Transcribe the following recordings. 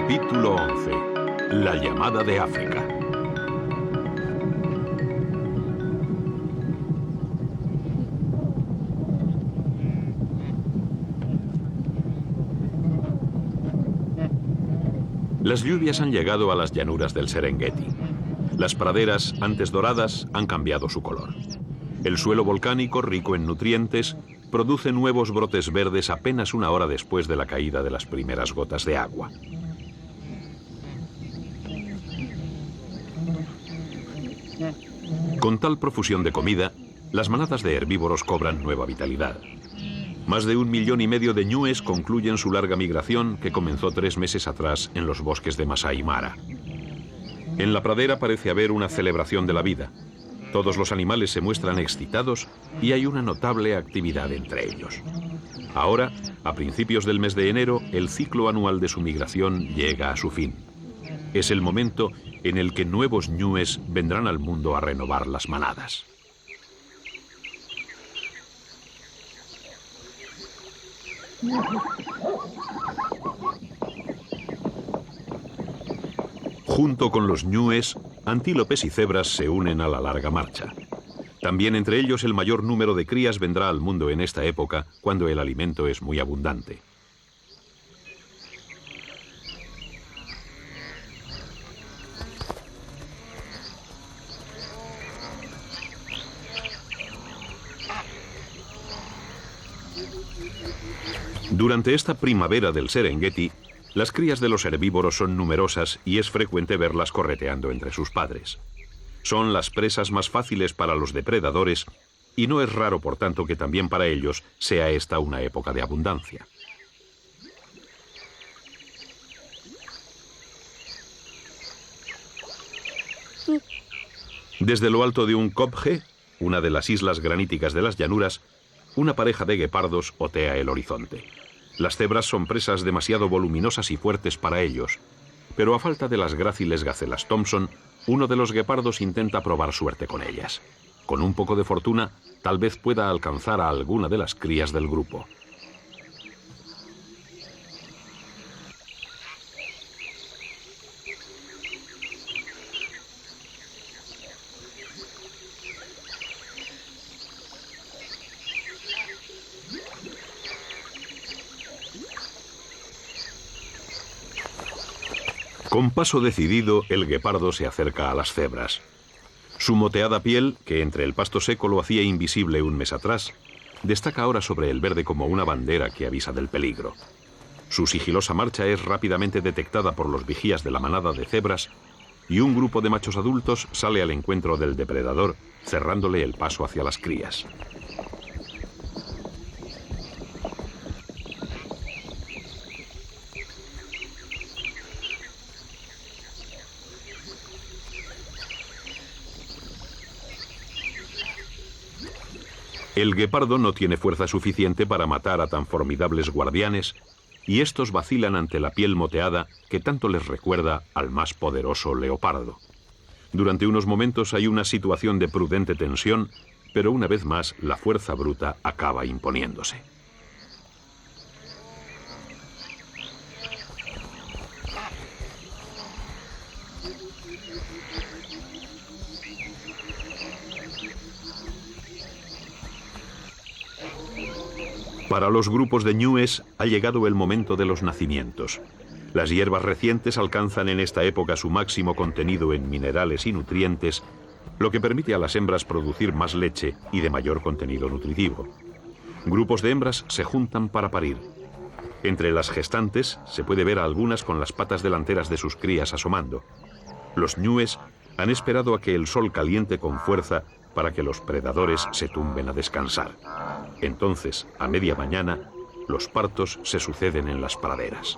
Capítulo 11. La llamada de África. Las lluvias han llegado a las llanuras del Serengeti. Las praderas, antes doradas, han cambiado su color. El suelo volcánico, rico en nutrientes, produce nuevos brotes verdes apenas una hora después de la caída de las primeras gotas de agua. Con tal profusión de comida, las manadas de herbívoros cobran nueva vitalidad. Más de 1,5 millones de ñúes concluyen su larga migración que comenzó 3 meses atrás en los bosques de Masai Mara. En la pradera parece haber una celebración de la vida. Todos los animales se muestran excitados y hay una notable actividad entre ellos. Ahora, a principios del mes de enero, el ciclo anual de su migración llega a su fin. Es el momento en el que nuevos ñúes vendrán al mundo a renovar las manadas. Junto con los ñúes, antílopes y cebras se unen a la larga marcha. También entre ellos el mayor número de crías vendrá al mundo en esta época, cuando el alimento es muy abundante. Durante esta primavera del Serengeti, las crías de los herbívoros son numerosas y es frecuente verlas correteando entre sus padres. Son las presas más fáciles para los depredadores y no es raro, por tanto, que también para ellos sea esta una época de abundancia. Desde lo alto de un kopje, una de las islas graníticas de las llanuras, una pareja de guepardos otea el horizonte. Las cebras son presas demasiado voluminosas y fuertes para ellos, pero a falta de las gráciles gacelas Thompson, uno de los guepardos intenta probar suerte con ellas. Con un poco de fortuna, tal vez pueda alcanzar a alguna de las crías del grupo. Con paso decidido, el guepardo se acerca a las cebras. Su moteada piel, que entre el pasto seco lo hacía invisible un mes atrás, destaca ahora sobre el verde como una bandera que avisa del peligro. Su sigilosa marcha es rápidamente detectada por los vigías de la manada de cebras y un grupo de machos adultos sale al encuentro del depredador, cerrándole el paso hacia las crías. El guepardo no tiene fuerza suficiente para matar a tan formidables guardianes y estos vacilan ante la piel moteada que tanto les recuerda al más poderoso leopardo. Durante unos momentos hay una situación de prudente tensión, pero una vez más la fuerza bruta acaba imponiéndose. Para los grupos de ñúes ha llegado el momento de los nacimientos. Las hierbas recientes alcanzan en esta época su máximo contenido en minerales y nutrientes, lo que permite a las hembras producir más leche y de mayor contenido nutritivo. Grupos de hembras se juntan para parir. Entre las gestantes se puede ver a algunas con las patas delanteras de sus crías asomando. Los ñúes han esperado a que el sol caliente con fuerza para que los predadores se tumben a descansar. Entonces, a media mañana, los partos se suceden en las praderas.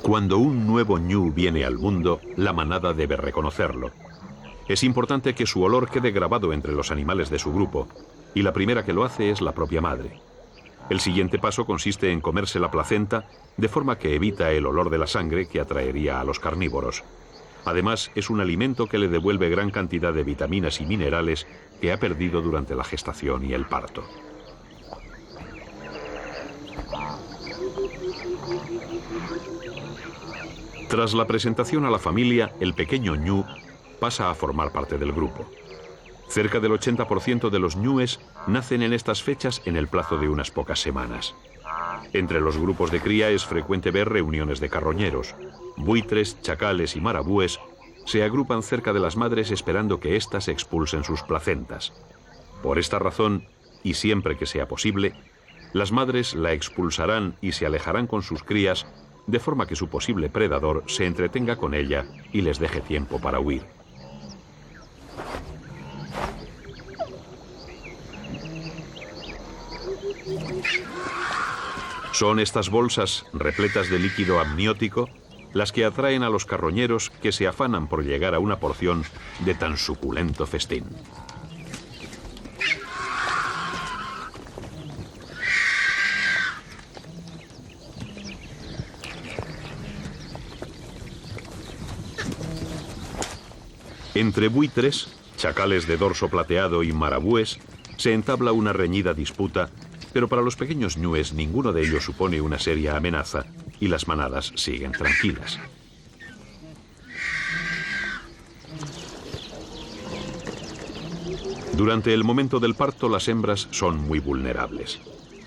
Cuando un nuevo ñu viene al mundo, la manada debe reconocerlo. Es importante que su olor quede grabado entre los animales de su grupo, y la primera que lo hace es la propia madre. El siguiente paso consiste en comerse la placenta, de forma que evita el olor de la sangre que atraería a los carnívoros. Además, es un alimento que le devuelve gran cantidad de vitaminas y minerales que ha perdido durante la gestación y el parto. Tras la presentación a la familia, el pequeño ñu pasa a formar parte del grupo. Cerca del 80% de los ñúes nacen en estas fechas en el plazo de unas pocas semanas. Entre los grupos de cría es frecuente ver reuniones de carroñeros. Buitres, chacales y marabúes se agrupan cerca de las madres esperando que éstas expulsen sus placentas. Por esta razón, y siempre que sea posible, las madres la expulsarán y se alejarán con sus crías, de forma que su posible predador se entretenga con ella y les deje tiempo para huir. Son estas bolsas repletas de líquido amniótico las que atraen a los carroñeros que se afanan por llegar a una porción de tan suculento festín. Entre buitres, chacales de dorso plateado y marabúes, se entabla una reñida disputa, pero para los pequeños ñúes ninguno de ellos supone una seria amenaza y las manadas siguen tranquilas. Durante el momento del parto, las hembras son muy vulnerables.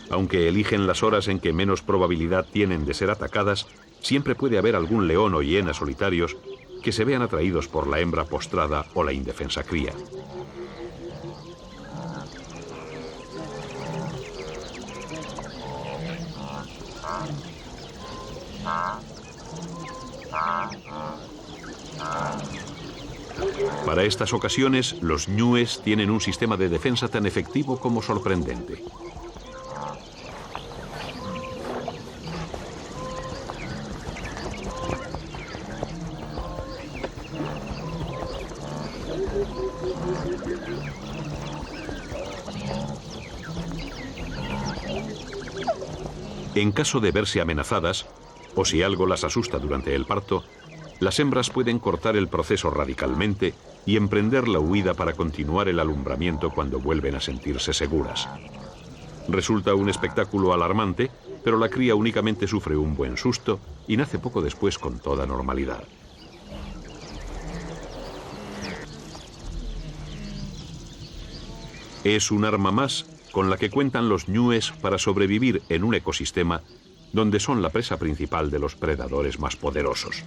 Aunque eligen las horas en que menos probabilidad tienen de ser atacadas, siempre puede haber algún león o hiena solitarios que se vean atraídos por la hembra postrada o la indefensa cría. Para estas ocasiones, los ñúes tienen un sistema de defensa tan efectivo como sorprendente. En caso de verse amenazadas, o si algo las asusta durante el parto, las hembras pueden cortar el proceso radicalmente y emprender la huida para continuar el alumbramiento cuando vuelven a sentirse seguras. Resulta un espectáculo alarmante, pero la cría únicamente sufre un buen susto y nace poco después con toda normalidad. Es un arma más con la que cuentan los ñúes para sobrevivir en un ecosistema donde son la presa principal de los predadores más poderosos.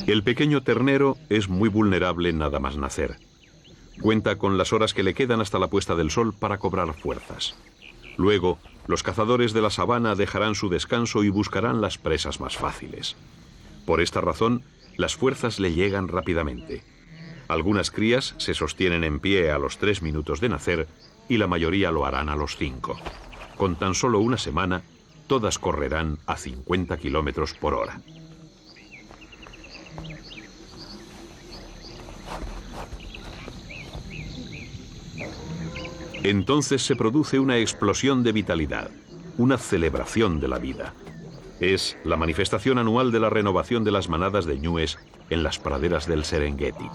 El pequeño ternero es muy vulnerable nada más nacer. Cuenta con las horas que le quedan hasta la puesta del sol para cobrar fuerzas. Luego, los cazadores de la sabana dejarán su descanso y buscarán las presas más fáciles. Por esta razón, las fuerzas le llegan rápidamente. Algunas crías se sostienen en pie a los 3 minutos de nacer y la mayoría lo harán a los 5. Con tan solo una semana, todas correrán a 50 kilómetros por hora. Entonces se produce una explosión de vitalidad, una celebración de la vida. Es la manifestación anual de la renovación de las manadas de ñúes en las praderas del Serengeti.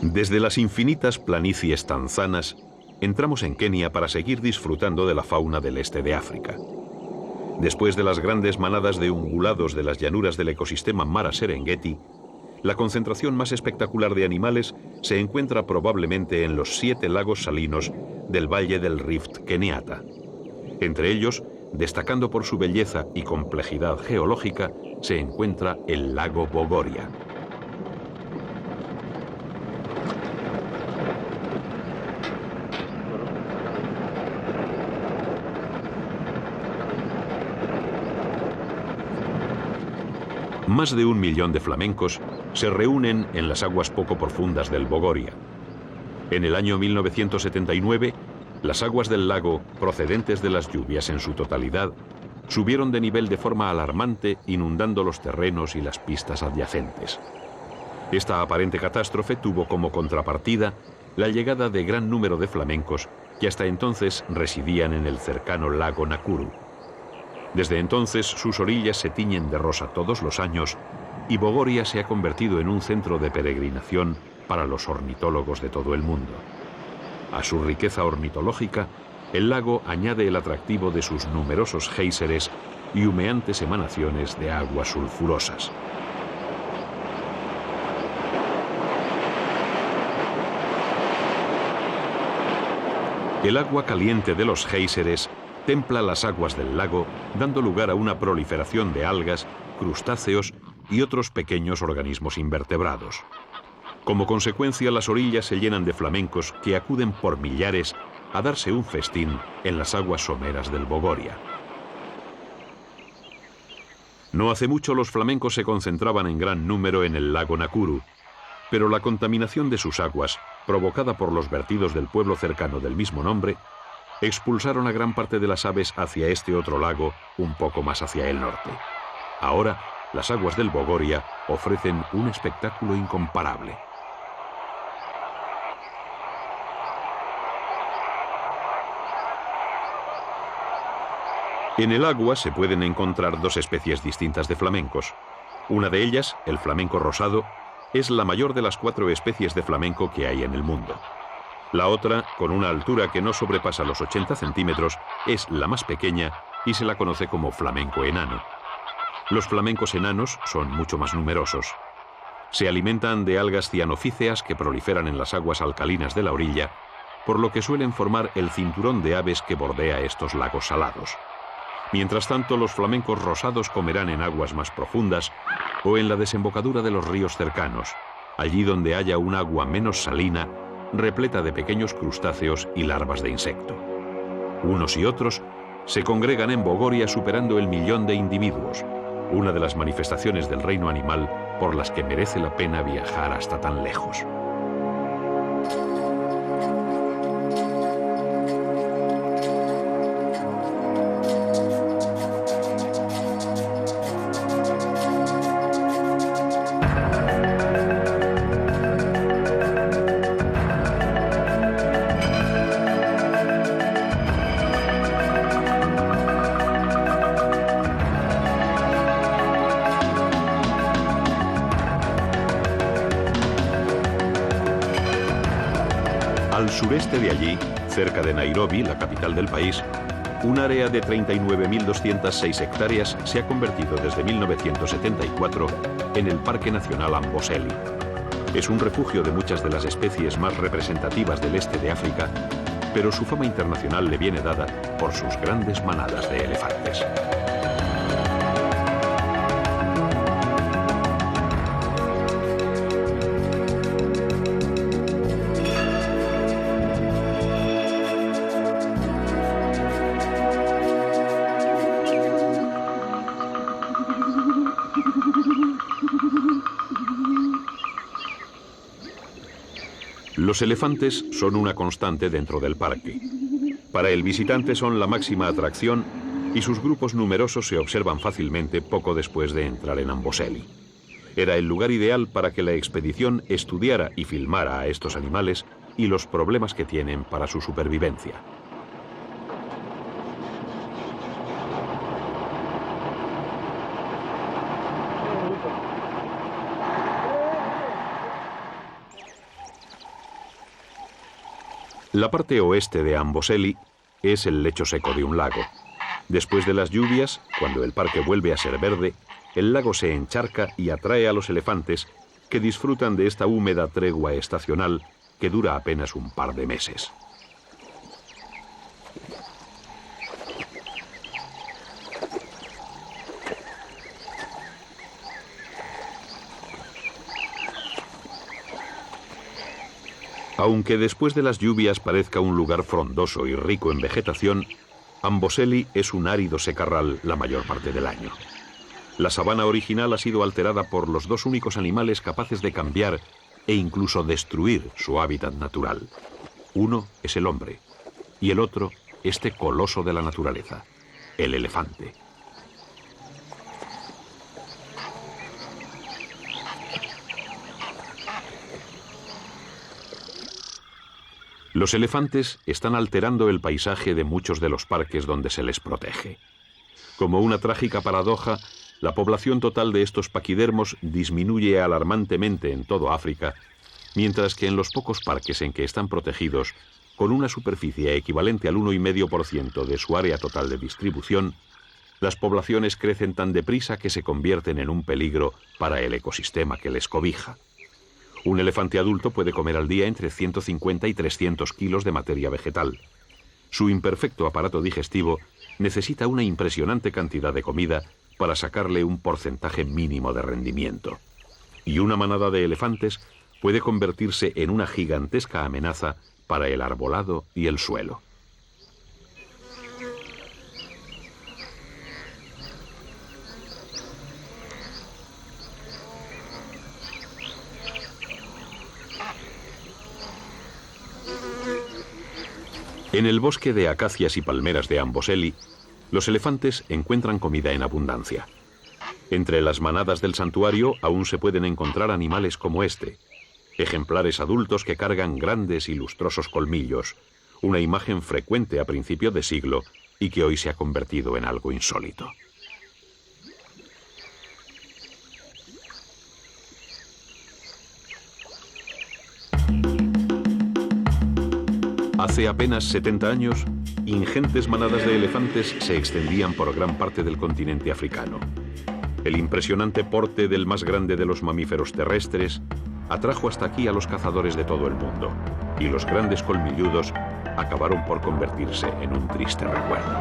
Desde las infinitas planicies tanzanas, entramos en Kenia para seguir disfrutando de la fauna del este de África. Después de las grandes manadas de ungulados de las llanuras del ecosistema Mara Serengeti, la concentración más espectacular de animales se encuentra probablemente en los 7 lagos salinos del Valle del Rift keniata. Entre ellos, destacando por su belleza y complejidad geológica, se encuentra el lago Bogoria. Más de 1 millón de flamencos se reúnen en las aguas poco profundas del Bogoria. En el año 1979, las aguas del lago, procedentes de las lluvias en su totalidad, subieron de nivel de forma alarmante, inundando los terrenos y las pistas adyacentes. Esta aparente catástrofe tuvo como contrapartida la llegada de gran número de flamencos que hasta entonces residían en el cercano lago Nakuru. Desde entonces sus orillas se tiñen de rosa todos los años y Bogoria se ha convertido en un centro de peregrinación para los ornitólogos de todo el mundo. A su riqueza ornitológica, el lago añade el atractivo de sus numerosos géiseres y humeantes emanaciones de aguas sulfurosas. El agua caliente de los géiseres templa las aguas del lago, dando lugar a una proliferación de algas, crustáceos y otros pequeños organismos invertebrados. Como consecuencia, las orillas se llenan de flamencos que acuden por millares a darse un festín en las aguas someras del Bogoria. No hace mucho los flamencos se concentraban en gran número en el lago Nakuru, pero la contaminación de sus aguas, provocada por los vertidos del pueblo cercano del mismo nombre, expulsaron a gran parte de las aves hacia este otro lago un poco más hacia el norte. Ahora, las aguas del Bogoria ofrecen un espectáculo incomparable. En el agua se pueden encontrar dos especies distintas de flamencos. Una de ellas, el flamenco rosado, es la mayor de las 4 especies de flamenco que hay en el mundo. La otra, con una altura que no sobrepasa los 80 centímetros, es la más pequeña y se la conoce como flamenco enano. Los flamencos enanos son mucho más numerosos. Se alimentan de algas cianofíceas que proliferan en las aguas alcalinas de la orilla, por lo que suelen formar el cinturón de aves que bordea estos lagos salados. Mientras tanto, los flamencos rosados comerán en aguas más profundas o en la desembocadura de los ríos cercanos, allí donde haya un agua menos salina, repleta de pequeños crustáceos y larvas de insecto. Unos y otros se congregan en Bogoria superando el 1 millón de individuos, una de las manifestaciones del reino animal por las que merece la pena viajar hasta tan lejos. Al sureste de allí, cerca de Nairobi, la capital del país, un área de 39.206 hectáreas se ha convertido desde 1974 en el Parque Nacional Amboseli. Es un refugio de muchas de las especies más representativas del este de África, pero su fama internacional le viene dada por sus grandes manadas de elefantes. Los elefantes son una constante dentro del parque. Para el visitante son la máxima atracción y sus grupos numerosos se observan fácilmente poco después de entrar en Amboseli. Era el lugar ideal para que la expedición estudiara y filmara a estos animales y los problemas que tienen para su supervivencia. La parte oeste de Amboseli es el lecho seco de un lago. Después de las lluvias, cuando el parque vuelve a ser verde, el lago se encharca y atrae a los elefantes que disfrutan de esta húmeda tregua estacional que dura apenas un par de meses. Aunque después de las lluvias parezca un lugar frondoso y rico en vegetación, Amboseli es un árido secarral la mayor parte del año. La sabana original ha sido alterada por los dos únicos animales capaces de cambiar e incluso destruir su hábitat natural. Uno es el hombre y el otro, este coloso de la naturaleza, el elefante. Los elefantes están alterando el paisaje de muchos de los parques donde se les protege. Como una trágica paradoja, la población total de estos paquidermos disminuye alarmantemente en todo África, mientras que en los pocos parques en que están protegidos, con una superficie equivalente al 1,5% de su área total de distribución, las poblaciones crecen tan deprisa que se convierten en un peligro para el ecosistema que les cobija. Un elefante adulto puede comer al día entre 150 y 300 kilos de materia vegetal. Su imperfecto aparato digestivo necesita una impresionante cantidad de comida para sacarle un porcentaje mínimo de rendimiento. Y una manada de elefantes puede convertirse en una gigantesca amenaza para el arbolado y el suelo. En el bosque de acacias y palmeras de Amboseli, los elefantes encuentran comida en abundancia. Entre las manadas del santuario aún se pueden encontrar animales como este, ejemplares adultos que cargan grandes y lustrosos colmillos, una imagen frecuente a principios de siglo y que hoy se ha convertido en algo insólito. Hace apenas 70 años, ingentes manadas de elefantes se extendían por gran parte del continente africano. El impresionante porte del más grande de los mamíferos terrestres atrajo hasta aquí a los cazadores de todo el mundo, y los grandes colmilludos acabaron por convertirse en un triste recuerdo.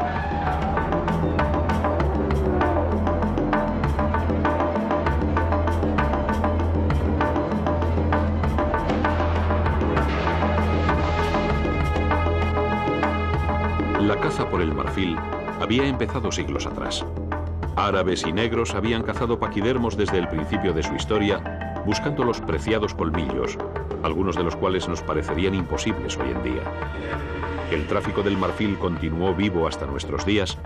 La caza por el marfil había empezado siglos atrás. Árabes y negros habían cazado paquidermos desde el principio de su historia, buscando los preciados colmillos, algunos de los cuales nos parecerían imposibles hoy en día. El tráfico del marfil continuó vivo hasta nuestros días,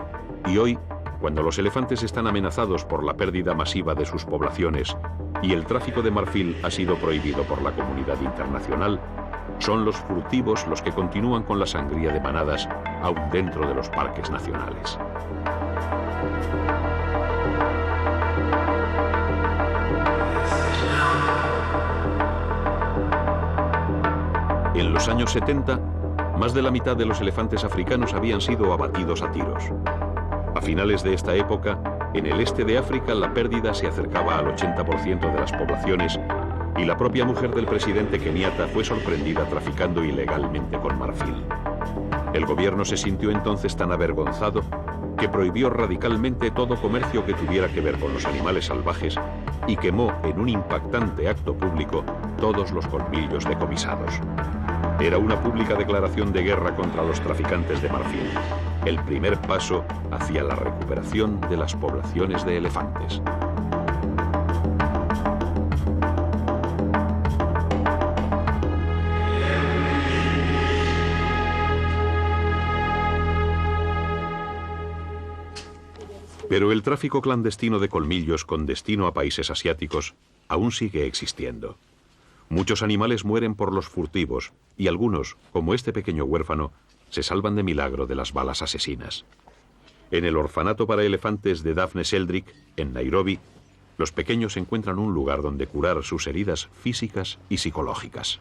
y hoy, cuando los elefantes están amenazados por la pérdida masiva de sus poblaciones y el tráfico de marfil ha sido prohibido por la comunidad internacional, son los furtivos los que continúan con la sangría de manadas aún dentro de los parques nacionales. En los años 70, más de la mitad de los elefantes africanos habían sido abatidos a tiros. A finales de esta época, en el este de África la pérdida se acercaba al 80% de las poblaciones y la propia mujer del presidente Kenyatta fue sorprendida traficando ilegalmente con marfil. El gobierno se sintió entonces tan avergonzado que prohibió radicalmente todo comercio que tuviera que ver con los animales salvajes y quemó en un impactante acto público todos los colmillos decomisados. Era una pública declaración de guerra contra los traficantes de marfil, el primer paso hacia la recuperación de las poblaciones de elefantes. Pero el tráfico clandestino de colmillos con destino a países asiáticos aún sigue existiendo. Muchos animales mueren por los furtivos y algunos, como este pequeño huérfano, se salvan de milagro de las balas asesinas. En el orfanato para elefantes de Daphne Sheldrick, en Nairobi, los pequeños encuentran un lugar donde curar sus heridas físicas y psicológicas.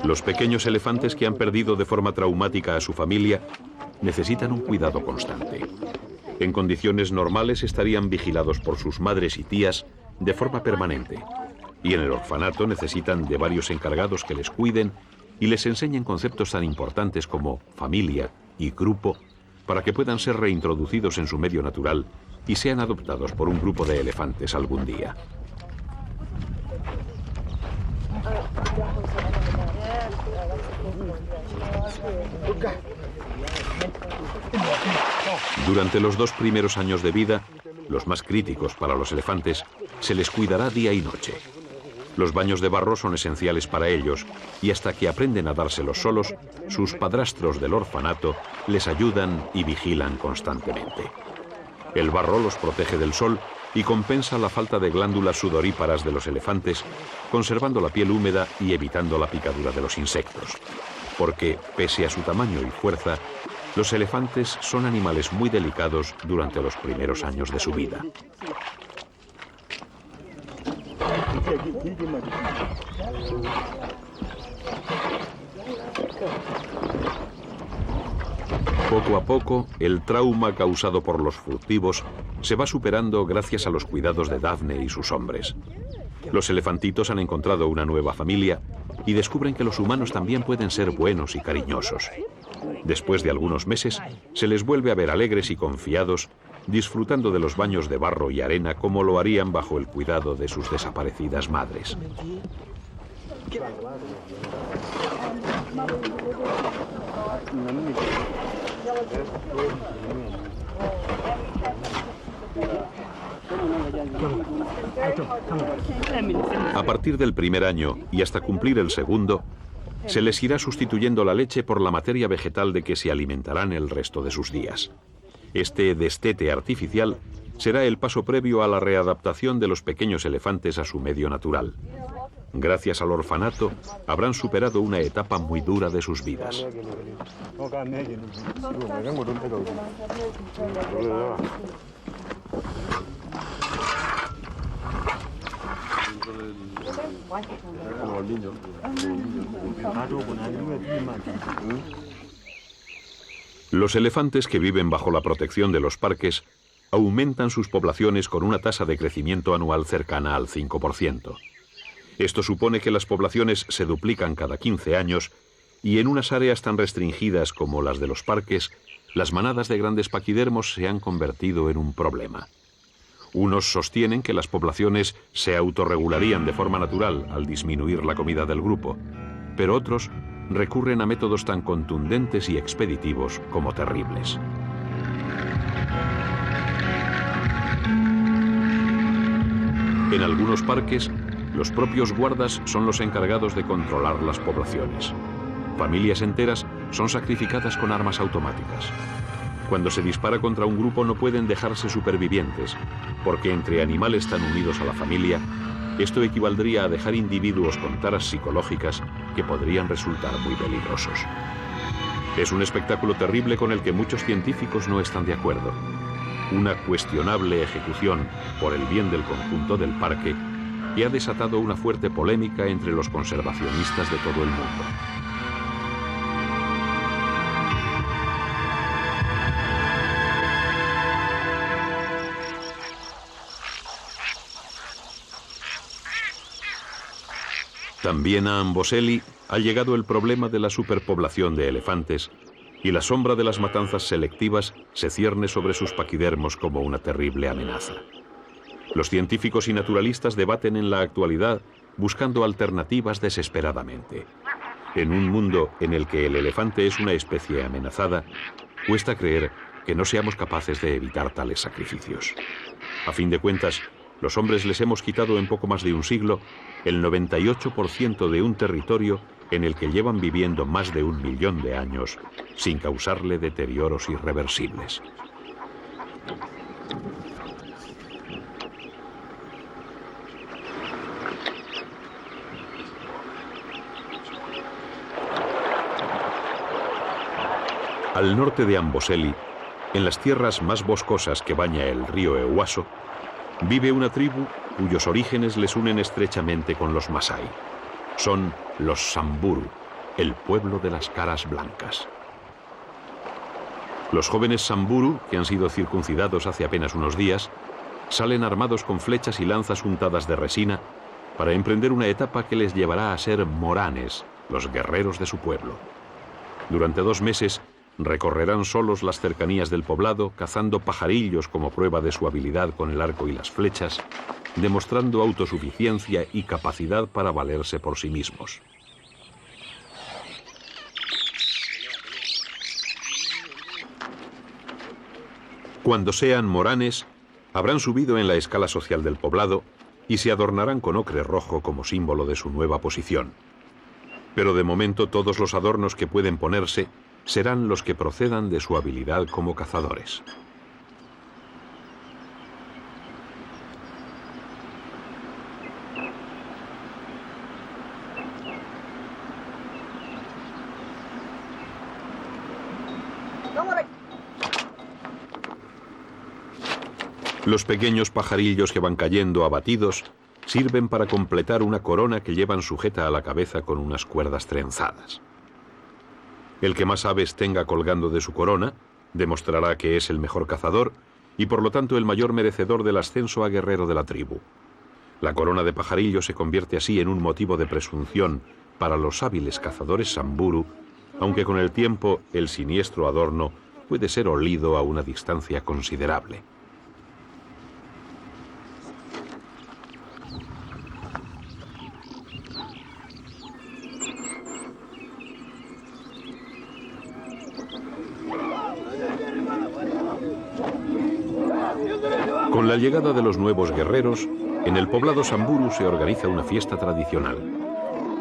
Los pequeños elefantes que han perdido de forma traumática a su familia necesitan un cuidado constante. En condiciones normales estarían vigilados por sus madres y tías de forma permanente, y en el orfanato necesitan de varios encargados que les cuiden y les enseñen conceptos tan importantes como familia y grupo para que puedan ser reintroducidos en su medio natural y sean adoptados por un grupo de elefantes algún día. Durante los 2 primeros años de vida, los más críticos para los elefantes, se les cuidará día y noche. Los baños de barro son esenciales para ellos y hasta que aprenden a dárselos solos, sus padrastros del orfanato les ayudan y vigilan constantemente. El barro los protege del sol y compensa la falta de glándulas sudoríparas de los elefantes, conservando la piel húmeda y evitando la picadura de los insectos. Porque, pese a su tamaño y fuerza, los elefantes son animales muy delicados durante los primeros años de su vida. Poco a poco, el trauma causado por los furtivos se va superando gracias a los cuidados de Daphne y sus hombres. Los elefantitos han encontrado una nueva familia y descubren que los humanos también pueden ser buenos y cariñosos. Después de algunos meses, se les vuelve a ver alegres y confiados, disfrutando de los baños de barro y arena como lo harían bajo el cuidado de sus desaparecidas madres. A partir del primer año y hasta cumplir el segundo, se les irá sustituyendo la leche por la materia vegetal de que se alimentarán el resto de sus días. Este destete artificial será el paso previo a la readaptación de los pequeños elefantes a su medio natural. Gracias al orfanato, habrán superado una etapa muy dura de sus vidas. Los elefantes que viven bajo la protección de los parques aumentan sus poblaciones con una tasa de crecimiento anual cercana al 5%. Esto supone que las poblaciones se duplican cada 15 años y en unas áreas tan restringidas como las de los parques, las manadas de grandes paquidermos se han convertido en un problema. Unos sostienen que las poblaciones se autorregularían de forma natural al disminuir la comida del grupo, pero otros recurren a métodos tan contundentes y expeditivos como terribles. En algunos parques, los propios guardas son los encargados de controlar las poblaciones. Familias enteras son sacrificadas con armas automáticas. Cuando se dispara contra un grupo no pueden dejarse supervivientes, porque entre animales tan unidos a la familia, esto equivaldría a dejar individuos con taras psicológicas que podrían resultar muy peligrosos. Es un espectáculo terrible con el que muchos científicos no están de acuerdo. Una cuestionable ejecución por el bien del conjunto del parque que ha desatado una fuerte polémica entre los conservacionistas de todo el mundo. También a Amboseli ha llegado el problema de la superpoblación de elefantes y la sombra de las matanzas selectivas se cierne sobre sus paquidermos como una terrible amenaza. Los científicos y naturalistas debaten en la actualidad buscando alternativas desesperadamente. En un mundo en el que el elefante es una especie amenazada, cuesta creer que no seamos capaces de evitar tales sacrificios. A fin de cuentas, los hombres les hemos quitado en poco más de un siglo el 98% de un territorio en el que llevan viviendo más de 1 millón de años sin causarle deterioros irreversibles. Al norte de Amboseli, en las tierras más boscosas que baña el río Ewaso, vive una tribu cuyos orígenes les unen estrechamente con los Masái. Son los Samburu, el pueblo de las caras blancas. Los jóvenes Samburu, que han sido circuncidados hace apenas unos días, salen armados con flechas y lanzas untadas de resina para emprender una etapa que les llevará a ser moranes, los guerreros de su pueblo. Durante 2 meses, recorrerán solos las cercanías del poblado, cazando pajarillos como prueba de su habilidad con el arco y las flechas, demostrando autosuficiencia y capacidad para valerse por sí mismos. Cuando sean moranes, habrán subido en la escala social del poblado y se adornarán con ocre rojo como símbolo de su nueva posición. Pero de momento todos los adornos que pueden ponerse serán los que procedan de su habilidad como cazadores. Los pequeños pajarillos que van cayendo abatidos sirven para completar una corona que llevan sujeta a la cabeza con unas cuerdas trenzadas. El que más aves tenga colgando de su corona demostrará que es el mejor cazador y por lo tanto el mayor merecedor del ascenso a guerrero de la tribu. La corona de pajarillo se convierte así en un motivo de presunción para los hábiles cazadores Samburu, aunque con el tiempo el siniestro adorno puede ser olido a una distancia considerable. Con la llegada de los nuevos guerreros, en el poblado Samburu se organiza una fiesta tradicional.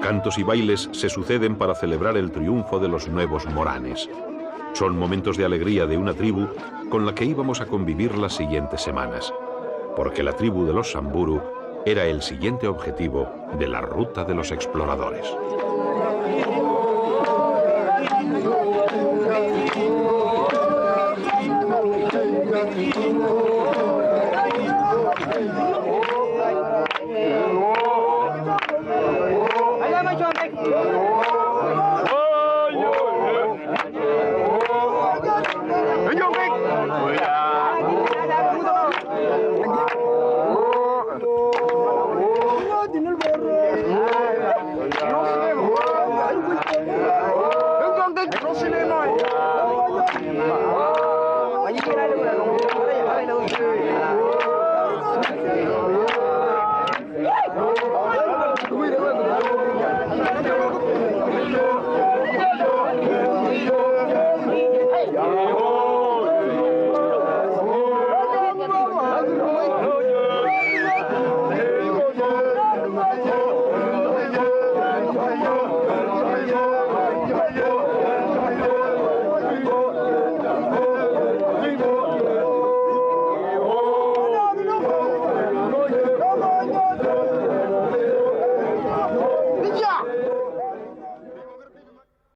Cantos y bailes se suceden para celebrar el triunfo de los nuevos moranes. Son momentos de alegría de una tribu con la que íbamos a convivir las siguientes semanas, porque la tribu de los Samburu era el siguiente objetivo de la ruta de los exploradores.